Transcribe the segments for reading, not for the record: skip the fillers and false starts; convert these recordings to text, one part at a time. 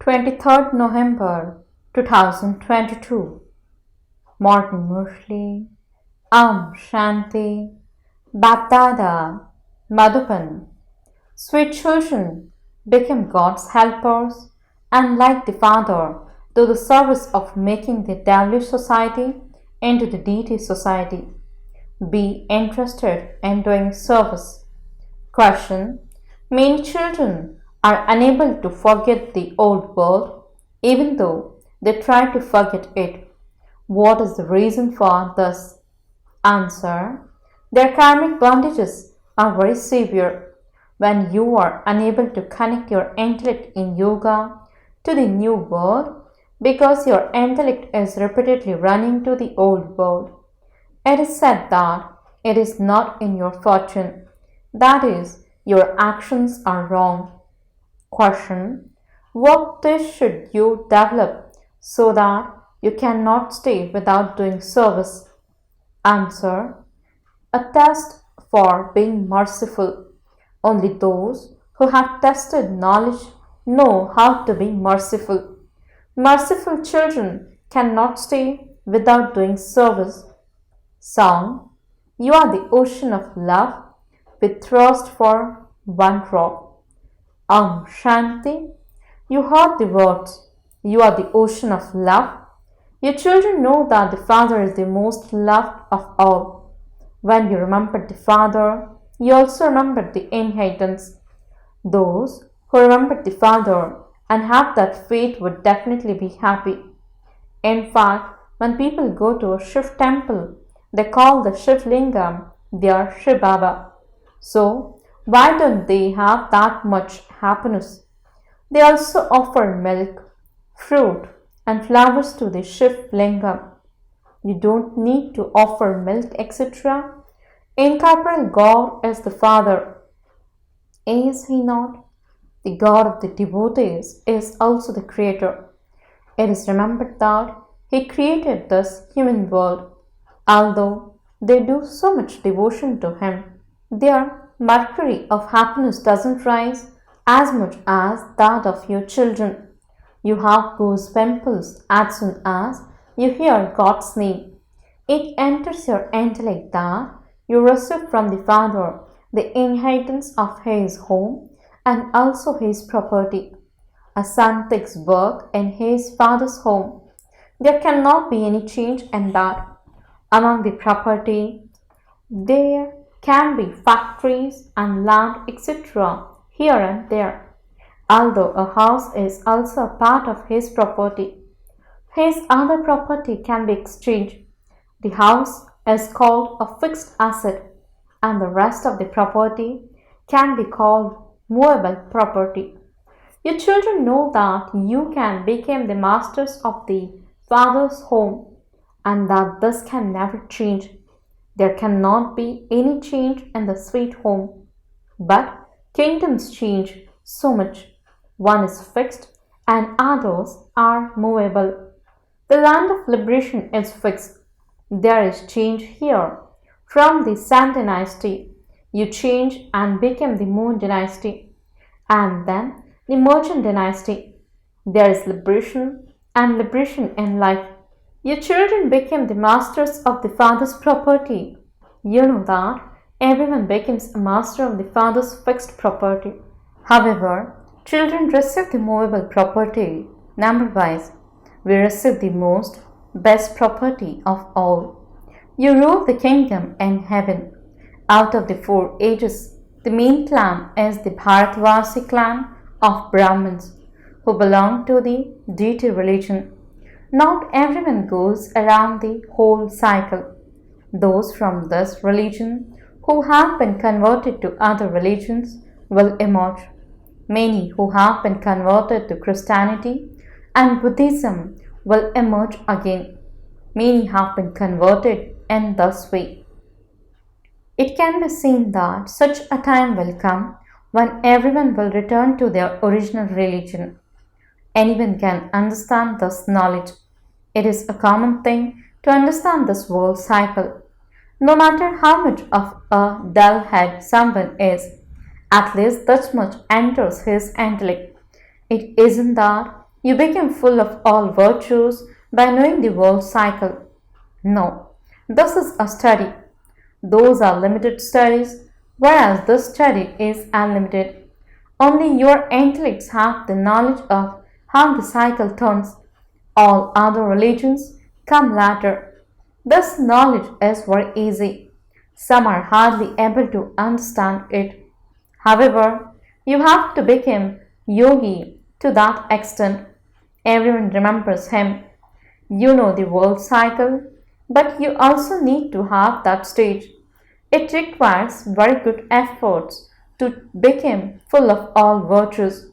23rd November 2022. Morning Murli. Shanti. BapDada. Madhupan. Sweet children, become God's helpers and like the Father, do the service of making the devilish society into the deity society. Be interested in doing service. Question. Many children are unable to forget the old world even though they try to forget it. What is the reason for this? Answer. Their karmic bondages are very severe. When you are unable to connect your intellect in yoga to the new world because your intellect is repeatedly running to the old world, it is said that it is not in your fortune. That is, your actions are wrong. Question. What this should you develop so that you cannot stay without doing service? Answer. A test for being merciful. Only those who have tested knowledge know how to be merciful. Merciful children cannot stay without doing service. Song. You are the ocean of love with thirst for one drop. Shanti. You heard the words. You are the ocean of love. Your children know that the Father is the most loved of all. When you remember the Father, you also remember the inheritance. Those who remember the Father and have that faith would definitely be happy. In fact, when people go to a Shiv temple, they call the Shiv Lingam their shivbaba. So, why don't they have that much happiness? They also offer milk, fruit, and flowers to the Shiv Lingam. You don't need to offer milk, etc. Incorporeal God is the Father. Is He not? The God of the devotees is also the Creator. It is remembered that He created this human world. Although they do so much devotion to Him, their mercury of happiness doesn't rise as much as that of your children. You have goose pimples as soon as you hear God's name. It enters your intellect that you receive from the Father the inheritance of His home and also His property. A son takes birth in his father's home. There cannot be any change in that. Among the property, there can be factories and land, etc. here and there. Although a house is also a part of his property, his other property can be exchanged. The house is called a fixed asset, and the rest of the property can be called movable property. Your children know that you can become the masters of the Father's home, and that this can never change. There cannot be any change in the sweet home. But kingdoms change so much. One is fixed and others are movable. The land of liberation is fixed. There is change here. From the Sun dynasty, you change and become the Moon dynasty, and then the Merchant dynasty. There is liberation and liberation in life. Your children become the masters of the Father's property. You know that everyone becomes a master of the Father's fixed property. However, children receive the movable property number-wise. We receive the most best property of all. You rule the kingdom in heaven. Out of the 4 ages, the main clan is the Bharatvasi clan of Brahmins who belong to the deity religion. Not everyone goes around the whole cycle. Those from this religion who have been converted to other religions will emerge. Many who have been converted to Christianity and Buddhism will emerge again. Many have been converted in this way. It can be seen that such a time will come when everyone will return to their original religion. Anyone can understand this knowledge. It is a common thing to understand this world cycle. No matter how much of a dull head someone is, at least that much enters his intellect. It isn't that You become full of all virtues by knowing the world cycle. No, this is a study. Those are limited studies, whereas this study is unlimited. Only your intellects have the knowledge of how the cycle turns. All other religions come later. This knowledge is very easy. Some are hardly able to understand it. However, you have to become yogi to that extent. Everyone remembers him. You know the world cycle, but you also need to have that stage. It requires very good efforts to become full of all virtues.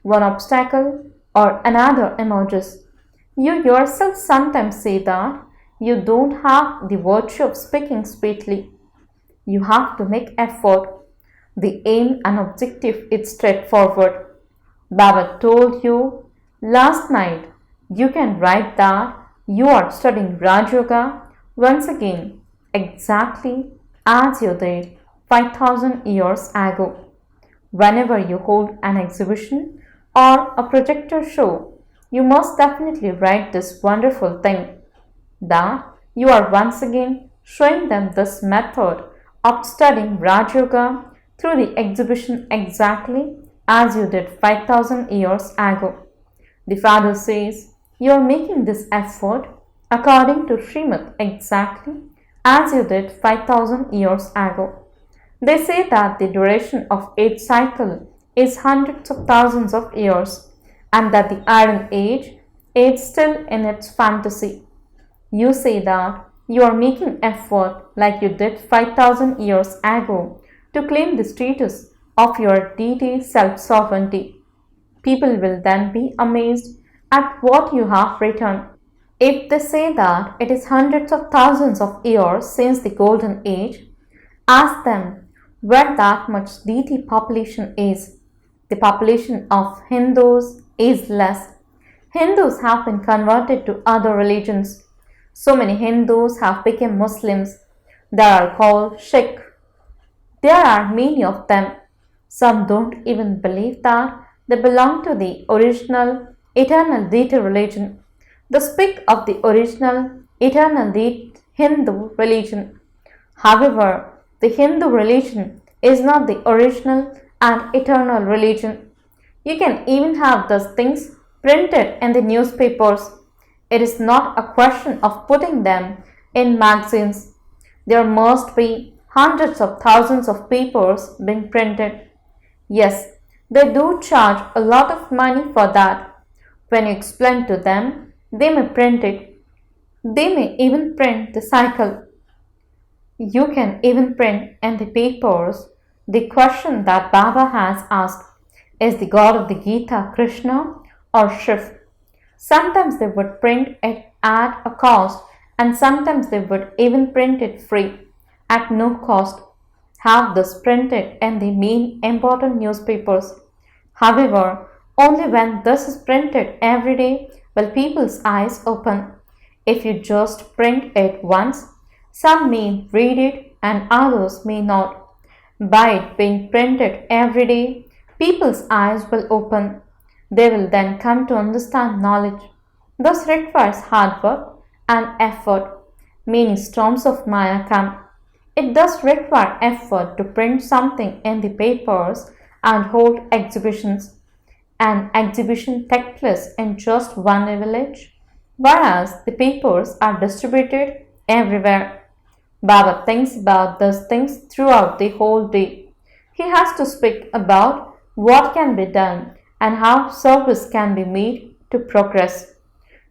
One obstacle or another emerges. You yourself sometimes say that you don't have the virtue of speaking sweetly. You have to make effort. The aim and objective is straightforward. Baba told you last night you can write that you are studying Raj Yoga once again, exactly as you did 5000 years ago. Whenever you hold an exhibition or a projector show, you must definitely write this wonderful thing that you are once again showing them this method of studying Raj Yoga through the exhibition exactly as you did 5000 years ago. The father says you are making this effort according to Srimad exactly as you did 5000 years ago. They say that the duration of each cycle is hundreds of thousands of years and that the Iron Age is still in its fantasy. You say that you are making effort like you did 5000 years ago to claim the status of your deity self-sovereignty. People will then be amazed at what you have written. If they say that it is hundreds of thousands of years since the Golden Age, ask them where that much deity population is. The population of Hindus is less. Hindus have been converted to other religions. So many Hindus have become Muslims. They are called Sikh. There are many of them. Some don't even believe that they belong to the original eternal deity religion. They speak of the original eternal Hindu religion. However, the Hindu religion is not the original and eternal religion. You can even have those things printed in the newspapers. It is not a question of putting them in magazines. There must be hundreds of thousands of papers being printed. Yes, they do charge a lot of money for that. When you explain to them, they may print it. They may even print the cycle. You can even print in the papers the question that Baba has asked: is the God of the Gita Krishna or Shiv? Sometimes they would print it at a cost, and sometimes they would even print it free, at no cost. Have this printed in the main important newspapers. However, only when this is printed every day will people's eyes open. If you just print it once, some may read it and others may not. By it being printed every day, people's eyes will open. They will then come to understand knowledge. This requires hard work and effort. Many storms of Maya come. It does require effort to print something in the papers and hold exhibitions. An exhibition takes place in just one village, whereas the papers are distributed everywhere. Baba thinks about these things throughout the whole day. He has to speak about what can be done and how service can be made to progress.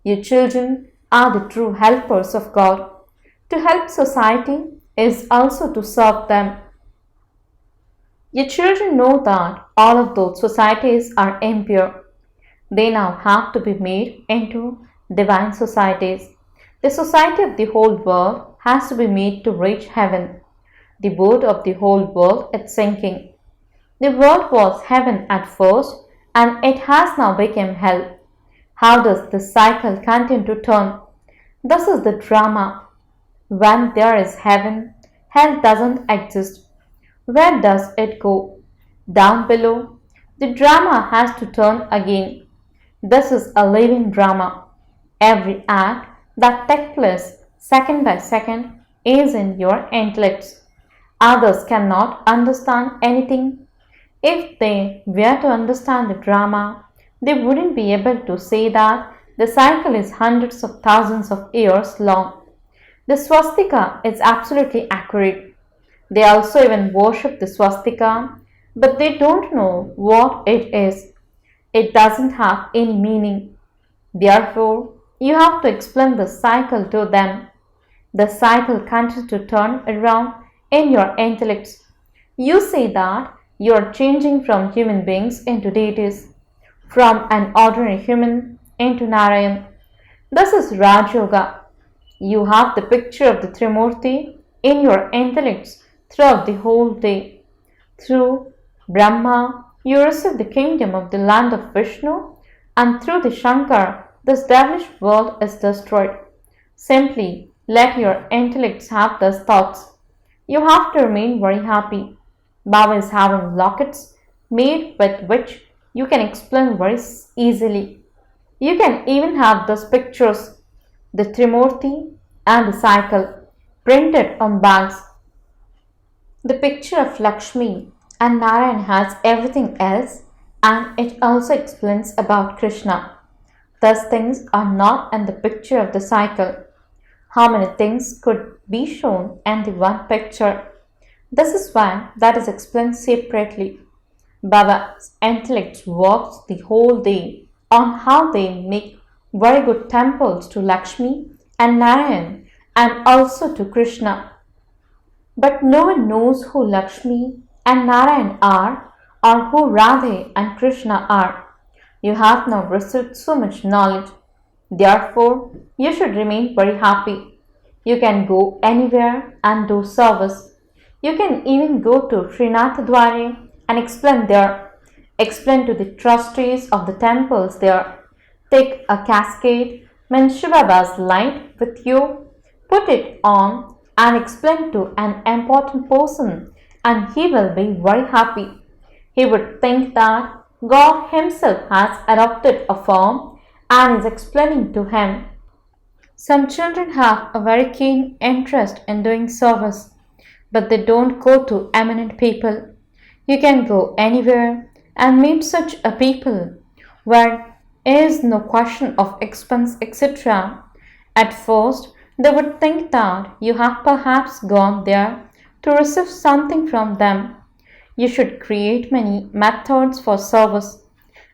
Your children are the true helpers of God. To help society is also to serve them. Your children know that all of those societies are impure. They now have to be made into divine societies. The society of the whole world has to be made to reach heaven. The boat of the whole world is sinking. The world was heaven at first and it has now become hell. How does this cycle continue to turn? This is the drama. When there is heaven, hell doesn't exist. Where does it go? Down below. The drama has to turn again. This is a living drama. Every act that takes place second by second is in your intellect. Others cannot understand anything. If they were to understand the drama, they wouldn't be able to say that the cycle is hundreds of thousands of years long. The swastika is absolutely accurate. They also even worship the swastika, but they don't know what it is. It doesn't have any meaning. Therefore, you have to explain the cycle to them. The cycle continues to turn around in your intellect. You say that you are changing from human beings into deities, from an ordinary human into Narayan. This is Raj Yoga. You have the picture of the Trimurti in your intellects throughout the whole day. Through Brahma, you receive the kingdom of the land of Vishnu, and through the Shankar, this devilish world is destroyed. Simply let your intellects have those thoughts. You have to remain very happy. Baba is having lockets made with which you can explain very easily. You can even have those pictures, the Trimurti and the cycle, printed on bags. The picture of Lakshmi and Narayan has everything else, and it also explains about Krishna. Thus things are not in the picture of the cycle. How many things could be shown in the one picture? This is why that is explained separately. Baba's intellect works the whole day on how they make very good temples to Lakshmi and Narayan and also to Krishna. But no one knows who Lakshmi and Narayan are or who Radhe and Krishna are. You have now received so much knowledge. Therefore, you should remain very happy. You can go anywhere and do service. You can even go to Srinathadwari and explain there. Explain to the trustees of the temples there. Take a cascade, shivbaba's light with you, put it on and explain to an important person, and he will be very happy. He would think that God himself has adopted a form and is explaining to him. Some children have a very keen interest in doing service, but they don't go to eminent people. You can go anywhere and meet such a people where is no question of expense, etc. At first, they would think that you have perhaps gone there to receive something from them. You should create many methods for service.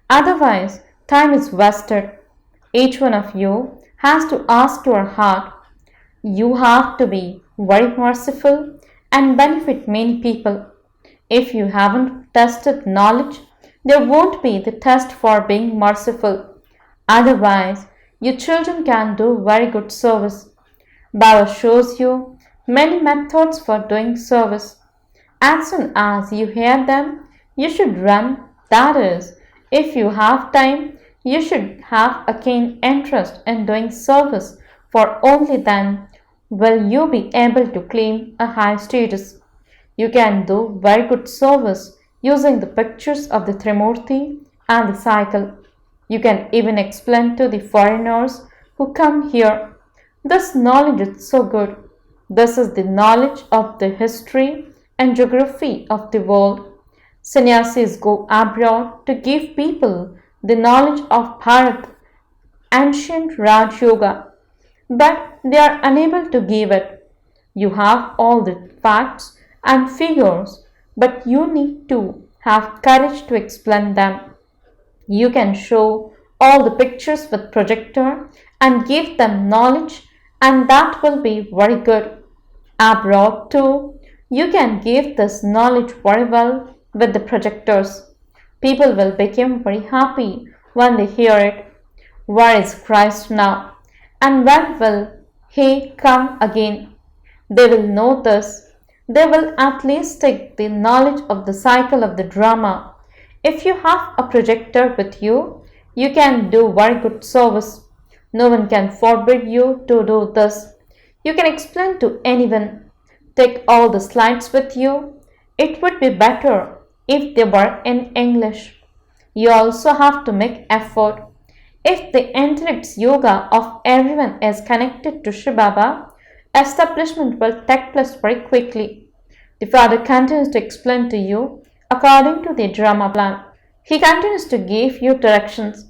Otherwise, time is wasted. Each one of you has to ask your heart. You have to be very merciful and benefit many people. If you haven't tested knowledge, there won't be the test for being merciful. Otherwise, your children can do very good service. Baba shows you many methods for doing service. As soon as you hear them, you should run. That is, if you have time, you should have a keen interest in doing service, for only then will you be able to claim a high status. You can do very good service using the pictures of the Trimurti and the cycle. You can even explain to the foreigners who come here. This knowledge is so good. This is the knowledge of the history and geography of the world. Sannyasis go abroad to give people the knowledge of Bharat, ancient Raj Yoga, but they are unable to give it. You have all the facts and figures, but you need to have courage to explain them. You can show all the pictures with projector and give them knowledge, and that will be very good. Abroad too, you can give this knowledge very well with the projectors. People will become very happy when they hear it. Where is Christ now? And when will he come again? They will know this. They will at least take the knowledge of the cycle of the drama. If you have a projector with you, you can do very good service. No one can forbid you to do this. You can explain to anyone. Take all the slides with you. It would be better if they were in English. You also have to make effort. If the intellect's yoga of everyone is connected to shivbaba, establishment will take place very quickly. The father continues to explain to you according to the drama plan. He continues to give you directions.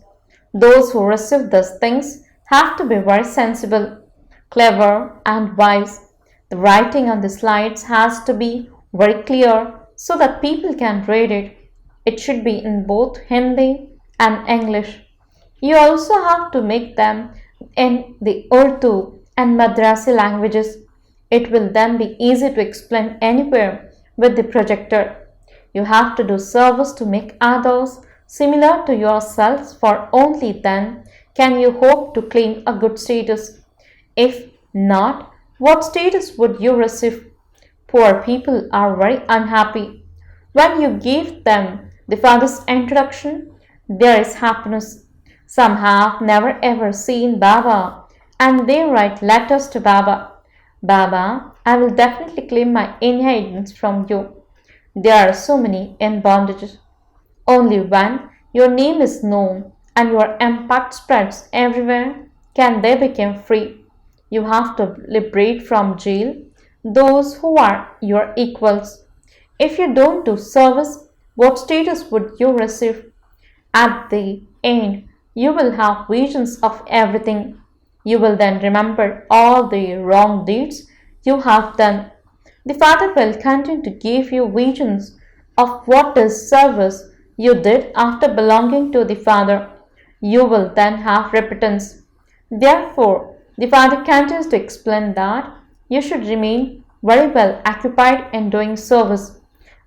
Those who receive these things have to be very sensible, clever, and wise. The writing on the slides has to be very clear so that people can read it. It should be in both Hindi and English. You also have to make them in the Urdu and Madrasi languages. It will then be easy to explain anywhere with the projector. You have to do service to make others similar to yourselves, for only then can you hope to claim a good status. If not, what status would you receive? Poor people are very unhappy. When you give them the father's introduction, there is happiness. Some have never ever seen Baba and they write letters to Baba. Baba, I will definitely claim my inheritance from you. There are so many in bondages. Only when your name is known and your impact spreads everywhere can they become free. You have to liberate from jail those who are your equals. If you don't do service, what status would you receive? At the end, you will have visions of everything. You will then remember all the wrong deeds you have done. The Father will continue to give you visions of what is service you did after belonging to the Father. You will then have repentance. Therefore, the Father continues to explain that you should remain very well occupied in doing service.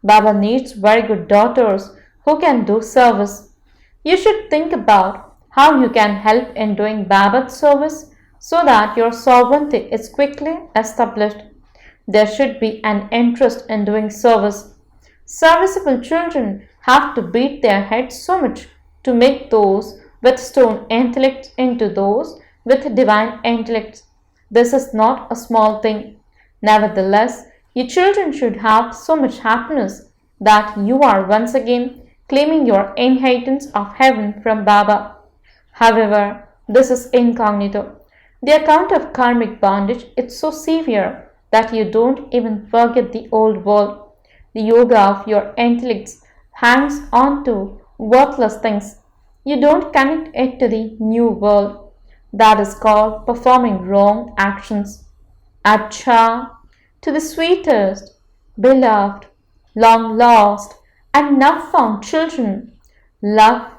Baba needs very good daughters who can do service. You should think about how you can help in doing Baba's service so that your sovereignty is quickly established. There should be an interest in doing service. Serviceable children have to beat their heads so much to make those with stone intellects into those with divine intellects. This is not a small thing. Nevertheless, your children should have so much happiness that you are once again claiming your inheritance of heaven from Baba. However, this is incognito. The account of karmic bondage is so severe that you don't even forget the old world. The yoga of your intellects hangs on to worthless things. You don't connect it to the new world. That is called performing wrong actions. Acha, to the sweetest, beloved, long lost, and now found children, love,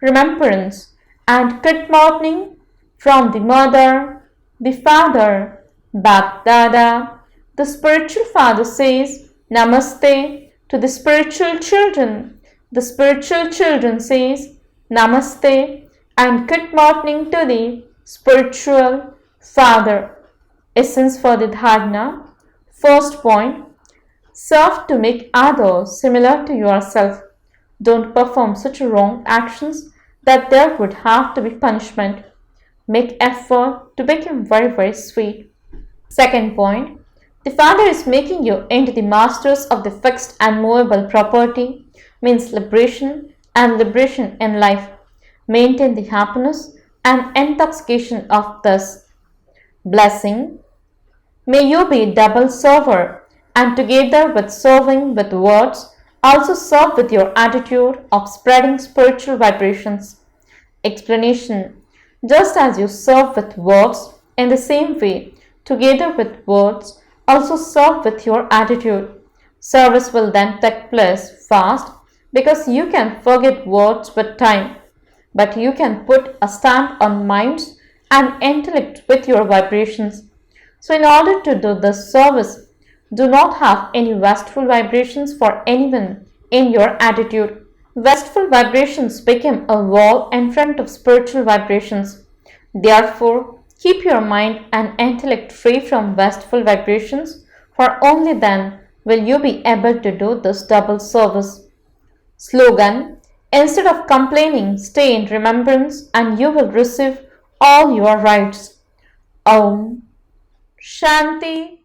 remembrance, and good morning from the mother, the father, BapDada. The spiritual father says Namaste to the spiritual children. The spiritual children says Namaste and good morning to the spiritual father. Essence for the dharana. First point, serve to make others similar to yourself. Don't perform such wrong actions that there would have to be punishment. Make effort to become very sweet. Second point, the Father is making you into the masters of the fixed and movable property, means liberation and liberation in life. Maintain the happiness and intoxication of this. Blessing. May you be double server, and together with serving with words, also serve with your attitude of spreading spiritual vibrations. Explanation. Just as you serve with words, in the same way, together with words, also serve with your attitude. Service will then take place fast because you can forget words with time, but you can put a stamp on minds and intellect with your vibrations. So in order to do this service, do not have any wasteful vibrations for anyone in your attitude. Wasteful vibrations become a wall in front of spiritual vibrations. Therefore, keep your mind and intellect free from wasteful vibrations, for only then will you be able to do this double service. Slogan. Instead of complaining, stay in remembrance and you will receive all your rights. Om Shanti